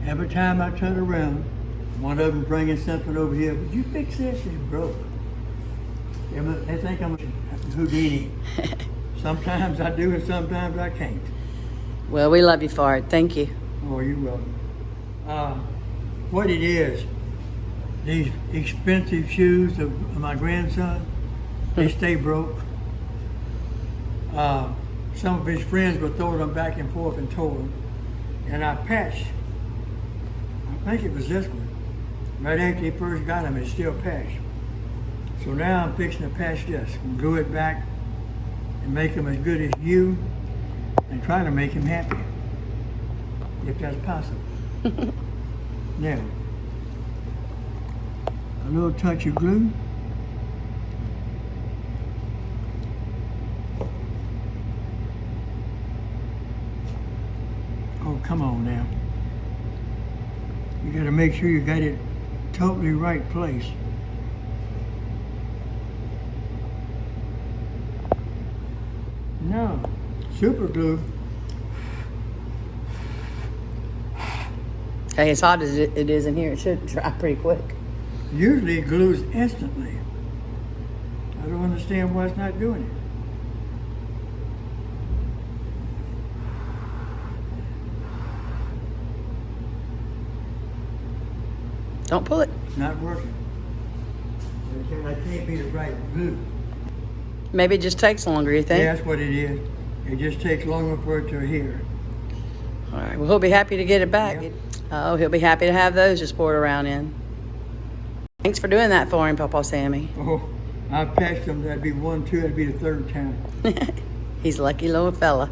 Every time I turn around, one of them bringing something over here. Would you fix this? It's broke. They think I'm Houdini. Sometimes I do and sometimes I can't. Well, we love you for it. Thank you. Oh, you're welcome. What it is, these expensive shoes of my grandson, they stay broke. Some of his friends were throwing them back and forth and tore them. And I patched, I think it was this one. Right after he first got them, it's still patched. So now I'm fixing to patch this and glue it back and make them as good as new and try to make him happy, if that's possible. Now, a little touch of glue. Oh, come on now. You gotta make sure you got it totally right place. No, super glue. Hey, as hot as it is in here, it should dry pretty quick. Usually it glues instantly. I don't understand why it's not doing it. Don't pull it. It's not working. I can't be the right glue. Maybe it just takes longer, you think? Yeah, that's what it is. It just takes longer for it to adhere. All right, well, he'll be happy to get it back. Yep. Oh, he'll be happy to have those to sport around in. Thanks for doing that for him, Pawpaw Sammy. Oh, I patched them. That'd be 1, 2. That'd be the third time. He's a lucky little fella.